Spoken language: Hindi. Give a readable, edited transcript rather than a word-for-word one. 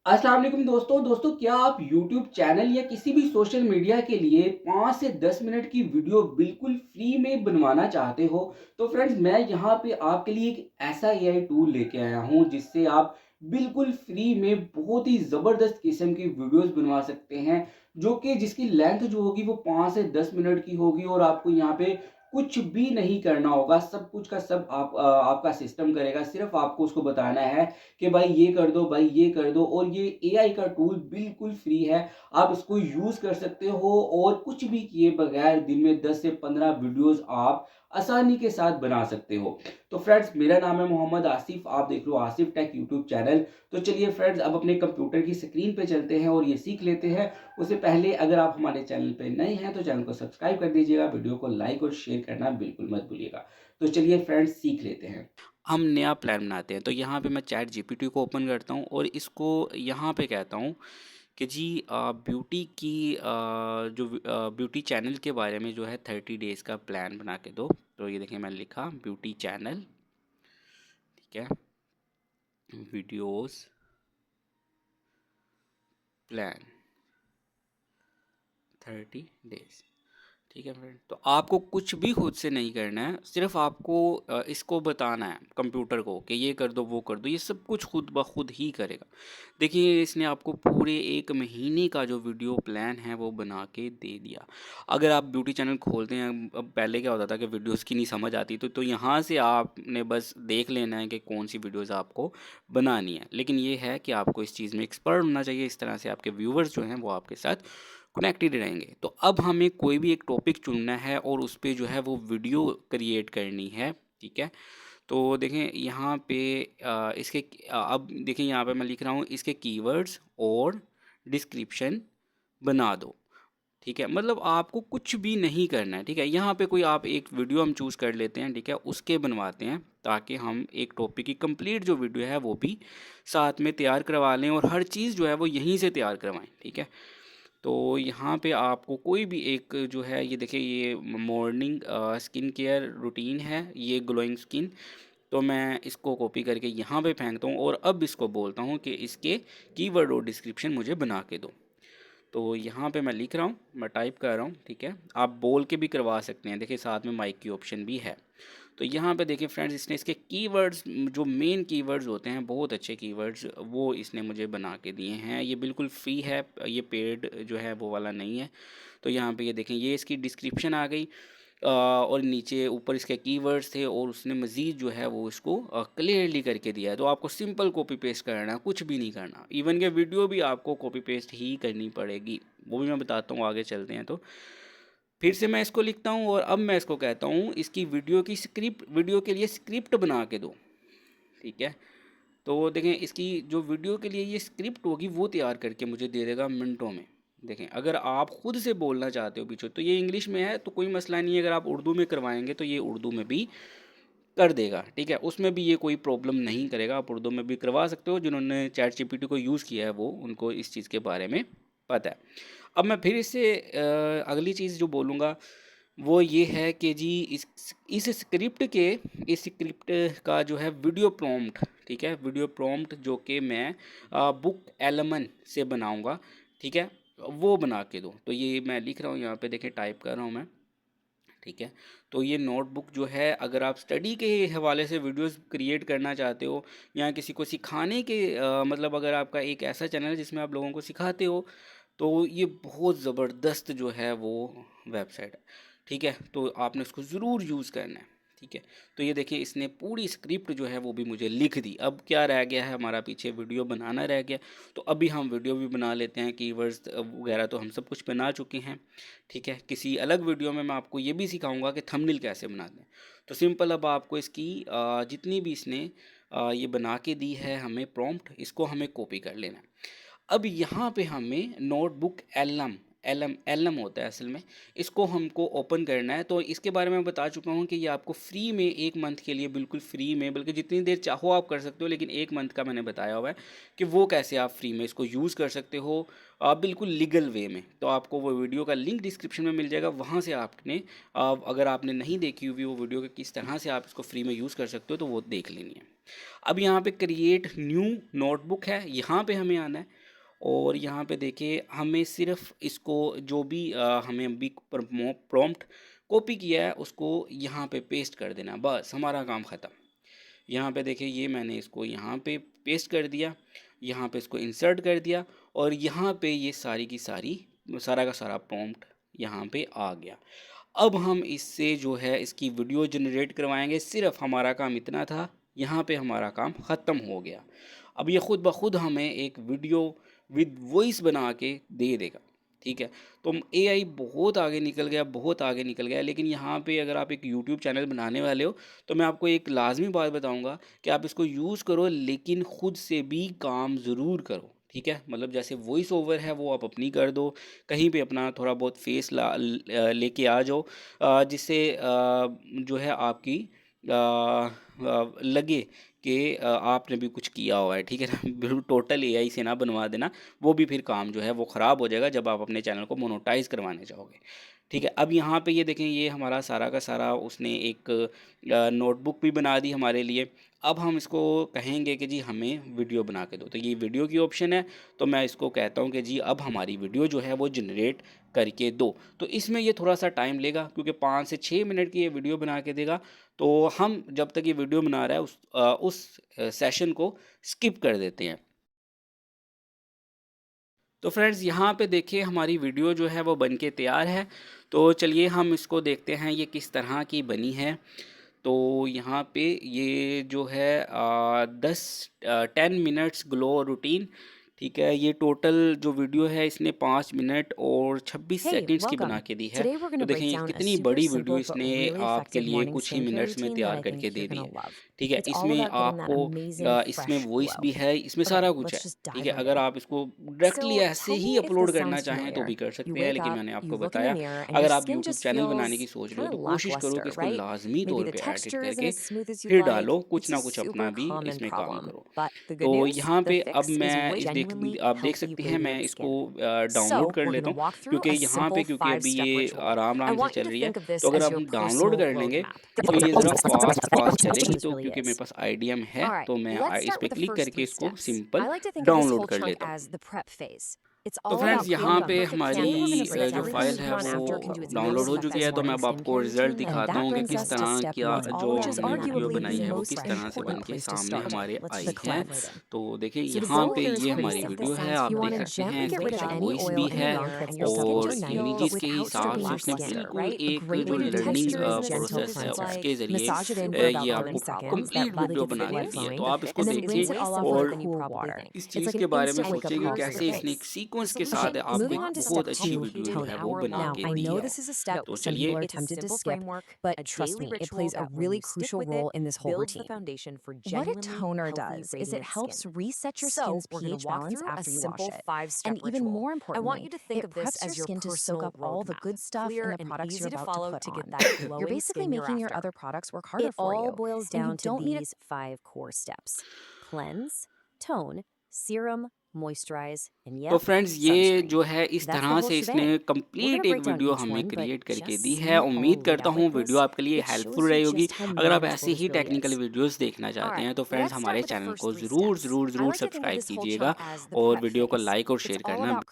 अस्सलाम वालेकुम दोस्तों क्या आप यूट्यूब चैनल या किसी भी सोशल मीडिया के लिए 5 से 10 मिनट की वीडियो बिल्कुल फ्री में बनवाना चाहते हो? तो फ्रेंड्स मैं यहाँ पे आपके लिए एक ऐसा एआई टूल लेके आया हूँ जिससे आप बिल्कुल फ्री में बहुत ही ज़बरदस्त किस्म की वीडियोज़ बनवा सकते हैं, जो कि जिसकी लेंथ जो होगी वो 5 से 10 मिनट की होगी और आपको यहाँ पे कुछ भी नहीं करना होगा। सब कुछ का सब आपका सिस्टम करेगा। सिर्फ़ आपको उसको बताना है कि भाई ये कर दो, भाई ये कर दो और ये एआई का टूल बिल्कुल फ्री है। आप इसको यूज़ कर सकते हो और कुछ भी किए बगैर दिन में 10 से 15 वीडियोज़ आप आसानी के साथ बना सकते हो। तो फ्रेंड्स मेरा नाम है मोहम्मद आसिफ, आप देख लो आसिफ टेक यूट्यूब चैनल। तो चलिए फ्रेंड्स अब अपने कंप्यूटर की स्क्रीन पे चलते हैं और ये सीख लेते हैं। उससे पहले अगर आप हमारे चैनल पे नए हैं तो चैनल को सब्सक्राइब कर दीजिएगा, वीडियो को लाइक और शेयर करना बिल्कुल मत भूलिएगा। तो चलिए फ्रेंड्स सीख लेते हैं। हम नया प्लान बनाते हैं तो यहाँ पे मैं चैट जीपीटी को ओपन करता हूँ और इसको यहाँ पे कहता हूँ कि जी ब्यूटी की ब्यूटी चैनल के बारे में जो है 30 डेज़ का प्लान बना के दो। तो ये देखिए मैंने लिखा ब्यूटी चैनल, ठीक है, वीडियोस प्लान 30 डेज़। ठीक है फ्रेंड, तो आपको कुछ भी खुद से नहीं करना है, सिर्फ आपको इसको बताना है कंप्यूटर को कि ये कर दो वो कर दो, ये सब कुछ खुद ब खुद ही करेगा। देखिए इसने आपको पूरे 1 महीने का जो वीडियो प्लान है वो बना के दे दिया। अगर आप ब्यूटी चैनल खोलते हैं, अब पहले क्या होता था कि वीडियोस की नहीं समझ आती तो यहाँ से आपने बस देख लेना है कि कौन सी वीडियोस आपको बनानी है। लेकिन ये है कि आपको इस चीज़ में एक्सपर्ट होना चाहिए, इस तरह से आपके व्यूवर्स जो हैं वो आपके साथ कनेक्टेड रहेंगे। तो अब हमें कोई भी एक टॉपिक चुनना है और उस पे जो है वो वीडियो क्रिएट करनी है, ठीक है। तो देखें यहाँ पे अब देखें यहाँ पे मैं लिख रहा हूँ इसके कीवर्ड्स और डिस्क्रिप्शन बना दो, ठीक है। मतलब आपको कुछ भी नहीं करना है, ठीक है। यहाँ पे कोई आप एक वीडियो हम चूज़ कर लेते हैं, ठीक है, उसके बनवाते हैं ताकि हम एक टॉपिक की कंप्लीट जो वीडियो है वो भी साथ में तैयार करवा लें और हर चीज़ जो है वो यहीं से तैयार करवाएं, ठीक है। तो यहाँ पे आपको कोई भी एक जो है ये देखिए ये मॉर्निंग स्किन केयर रूटीन है, ये ग्लोइंग स्किन। तो मैं इसको कॉपी करके यहाँ पे फेंकता हूँ और अब इसको बोलता हूँ कि इसके कीवर्ड और डिस्क्रिप्शन मुझे बना के दो। तो यहाँ पे मैं लिख रहा हूँ, मैं टाइप कर रहा हूँ, ठीक है। आप बोल के भी करवा सकते हैं, देखिए साथ में माइक की ऑप्शन भी है। तो यहाँ पे देखिए फ्रेंड्स इसने इसके कीवर्ड्स जो मेन कीवर्ड्स होते हैं, बहुत अच्छे कीवर्ड्स वो इसने मुझे बना के दिए हैं। ये बिल्कुल फ्री है, ये पेड जो है वो वाला नहीं है। तो यहाँ पे ये देखें ये इसकी डिस्क्रिप्शन आ गई और नीचे ऊपर इसके कीवर्ड्स थे और उसने मज़ीद जो है वो इसको क्लियरली करके दिया है। तो आपको सिंपल कॉपी पेस्ट करना है, कुछ भी नहीं करना। इवन के वीडियो भी आपको कॉपी पेस्ट ही करनी पड़ेगी, वो भी मैं बताता हूँ, आगे चलते हैं। तो फिर से मैं इसको लिखता हूँ और अब मैं इसको कहता हूँ इसकी वीडियो के लिए स्क्रिप्ट बना के दो, ठीक है। तो देखें इसकी जो वीडियो के लिए ये स्क्रिप्ट होगी वो तैयार करके मुझे दे देगा मिनटों में। देखें अगर आप खुद से बोलना चाहते हो पीछे तो ये इंग्लिश में है तो कोई मसला नहीं है, अगर आप उर्दू में करवाएंगे तो ये उर्दू में भी कर देगा, ठीक है। उसमें भी ये कोई प्रॉब्लम नहीं करेगा, आप उर्दू में भी करवा सकते हो। जिन्होंने चैट जीपीटी को यूज़ किया है वो उनको इस चीज़ के बारे में पता है। अब मैं फिर इससे अगली चीज़ जो बोलूँगा वो ये है कि जी इस स्क्रिप्ट का जो है वीडियो प्रॉम्प्ट, ठीक है, वीडियो प्रॉम्प्ट जो कि मैं बुक एलमन से बनाऊंगा, ठीक है, वो बना के दो। तो ये मैं लिख रहा हूँ यहाँ पे, देखिए टाइप कर रहा हूँ मैं, ठीक है। तो ये नोटबुक जो है अगर आप स्टडी के हवाले से वीडियोस क्रिएट करना चाहते हो या किसी को सिखाने के मतलब अगर आपका एक ऐसा चैनल है जिसमें आप लोगों को सिखाते हो तो ये बहुत ज़बरदस्त जो है वो वेबसाइट है, ठीक है। तो आपने उसको ज़रूर यूज़ करना है, ठीक है। तो ये देखिए इसने पूरी स्क्रिप्ट जो है वो भी मुझे लिख दी। अब क्या रह गया है, हमारा पीछे वीडियो बनाना रह गया। तो अभी हम वीडियो भी बना लेते हैं, कीवर्ड्स वगैरह तो हम सब कुछ बना चुके हैं, ठीक है। किसी अलग वीडियो में मैं आपको ये भी सिखाऊंगा कि थंबनेल कैसे बनाते हैं। तो सिंपल अब आपको इसकी जितनी भी इसने ये बना के दी है हमें प्रॉम्प्ट, इसको हमें कॉपी कर लेना है। अब यहाँ पे हमें नोटबुक एलम एलम एलम होता है असल में, इसको हमको ओपन करना है। तो इसके बारे में मैं बता चुका हूँ कि ये आपको फ्री में 1 मंथ के लिए बिल्कुल फ्री में, बल्कि जितनी देर चाहो आप कर सकते हो, लेकिन 1 मंथ का मैंने बताया हुआ है कि वो कैसे आप फ्री में इसको यूज़ कर सकते हो आप बिल्कुल लीगल वे में। तो आपको वो वीडियो का लिंक डिस्क्रिप्शन में मिल जाएगा, वहाँ से आपने अगर आपने नहीं देखी हुई वो वीडियो कि किस तरह से आप इसको फ्री में यूज़ कर सकते हो तो वो देख लेनी है। अब यहाँ पे क्रिएट न्यू नोटबुक है, यहाँ पे हमें आना है और यहाँ पे देखिए हमें सिर्फ इसको जो भी हमें अभी प्रॉम्प्ट कॉपी किया है उसको यहाँ पे पेस्ट कर देना, बस हमारा काम ख़त्म। यहाँ पे देखिए ये मैंने इसको यहाँ पे पेस्ट कर दिया, यहाँ पे इसको इंसर्ट कर दिया और यहाँ पे ये सारी की सारी सारा का सारा प्रॉम्प्ट यहाँ पे आ गया। अब हम इससे जो है इसकी वीडियो जनरेट करवाएंगे, सिर्फ हमारा काम इतना था, यहाँ पे हमारा काम ख़त्म हो गया। अब ये ख़ुद ब खुद हमें एक वीडियो विद वॉइस बना के दे देगा, ठीक है। तो एआई बहुत आगे निकल गया, बहुत आगे निकल गया। लेकिन यहाँ पे अगर आप एक यूट्यूब चैनल बनाने वाले हो तो मैं आपको एक लाजमी बात बताऊँगा कि आप इसको यूज़ करो लेकिन ख़ुद से भी काम ज़रूर करो, ठीक है। मतलब जैसे वॉइस ओवर है वो आप अपनी कर दो, कहीं पे अपना थोड़ा बहुत फेस लेके आ जाओ, जिससे जो है आपकी लगे कि आपने भी कुछ किया हुआ है, ठीक है ना। बिल्कुल टोटल एआई से ना बनवा देना, वो भी फिर काम जो है वो ख़राब हो जाएगा जब आप अपने चैनल को मोनेटाइज करवाने जाओगे, ठीक है। अब यहाँ पे ये देखें, ये हमारा सारा का सारा उसने एक नोटबुक भी बना दी हमारे लिए। अब हम इसको कहेंगे कि जी हमें वीडियो बना के दो, तो ये वीडियो की ऑप्शन है, तो मैं इसको कहता हूँ कि जी अब हमारी वीडियो जो है वो जनरेट करके दो। तो इसमें ये थोड़ा सा टाइम लेगा क्योंकि 5 से 6 मिनट की ये वीडियो बना के देगा। तो हम जब तक ये वीडियो बना रहा है उस सेशन को स्किप कर देते हैं। तो फ्रेंड्स यहाँ पे देखिए हमारी वीडियो जो है वो बन के तैयार है। तो चलिए हम इसको देखते हैं ये किस तरह की बनी है। तो यहाँ पे ये जो है 10 मिनट्स ग्लो रूटीन, ठीक है। ये टोटल जो वीडियो है इसने 5 मिनट और 26 Hey, सेकंड्स की बना welcome. के दी है। Today we're going तो to देखें break ये down a कितनी super बड़ी वीडियो simple but इसने really आपके effective लिए morning कुछ ही skincare मिनट्स में routine that तैयार I करके think they you're the going है, to love. ठीक है। It's all इसमें about getting that आपको amazing इसमें fresh वॉइस glow. भी है, इसमें Okay, सारा कुछ let's है, just ठीक dive है। right अगर in. आप इसको डायरेक्टली So ऐसे tell he me if upload this करना sounds चाहें तो भी familiar. कर You सकते हैं, wake लेकिन up, मैंने you आपको look in the बताया mirror, and your अगर आप skin यूट्यूब just चैनल बनाने feels की सोच रहे हो kind तो of कोशिश करो कि lackluster, इसको right? लाजमी Maybe तौर the पे एडिट texture isn't करके as smooth as you'd फिर like. डालो, It's कुछ a ना कुछ अपना super भी common इसमें काम problem. करो। But the तो good news, यहाँ the पे अब fix is मैं genuinely आप देख healthy सकते हैं, मैं radiant इसको skin. डाउनलोड So, कर we're going लेता to हूँ walk through क्योंकि a यहाँ पे simple क्योंकि अभी 5-step ये ritual. आराम I आराम से want you चल to रही है। think of this तो अगर as आप your डाउनलोड personal कर लेंगे roadmap. तो ये ज़रा फास्ट How चलेगी, this तो really क्योंकि मेरे is. पास आईडीएम है All right, तो मैं let's इस start पे with the क्लिक first करके 3 इसको steps. Simple I like to think of this download whole कर chunk लेता हूँ। as the prep phase. It's तो all फ्रेंड्स about यहाँ creating the पे perfect हमारी canvas so that जो everything फाइल you है put on वो after can do its download most हो चुकी है। effective तो मैं morning अब आपको skincare रिजल्ट routine. And दिखाता that हूँ कि brings किस us to तरह step क्या 1, जो which is हमने वीडियो arguably बनाई the है वो most किस तरह से बन important के place to सामने start. हमारे Let's आई just है। dive right in. तो देखिए So the यहाँ goal पे here is ये pretty हमारी simple. वीडियो है, आप You want देख to सकते हैं gently get इसमें rid of कुछ any वॉइस oil भी in the है mirror, and your skin और just feels इमेजेस के without हिसाब से starting उसने skin, बिल्कुल right? A एक great जो way to do this learning is gentle process है cleanser. उसके ज़रिए Massage it in for ये about 30 आपको seconds. That complete really video gets the बना के blood दी है। flowing. तो आप इसको And then rinse देखिए it off with और cool water. इस It's चीज़ like के an बारे में instant wake up सोचिए कि call for कैसे your इसने face. एक सीक्वेंस के Okay, साथ moving आपको on एक to बहुत step अच्छी 2, वीडियो जो tone. है वो बना Now, के I दी know है। this is a step तो some people चलिए are tempted to skip, but trust me, it plays a really crucial role in this whole routine. What a toner does is it helps reset your skin's pH balance after you wash it. And even more importantly, it preps your skin to soak up all the good stuff in the products you're about to put on. You're basically making your other products work harder for you. And you don't need these 5 core steps: cleanse, tone, serum, moisturize, and तो yep, फ्रेंड्स ये sunscreen. जो है इस That's the तरह whole से इसने shebang. We're going complete to एक break down वीडियो each हमें one, but क्रिएट करके just दी है। seeing it उम्मीद all laid करता out हूँ like वीडियो this, आपके लिए it हेल्पफुल shows you रहेगी। just how अगर आप manageable ऐसे this he really technical is. Videos देखना All चाहते right, हैं तो फ्रेंड्स let's start हमारे with the चैनल first को 3 ज़रूर steps. ज़रूर I ज़रूर like to think of subscribe this whole कीजिएगा chunk as the और prep वीडियो को phase. लाइक और It's शेयर all करना about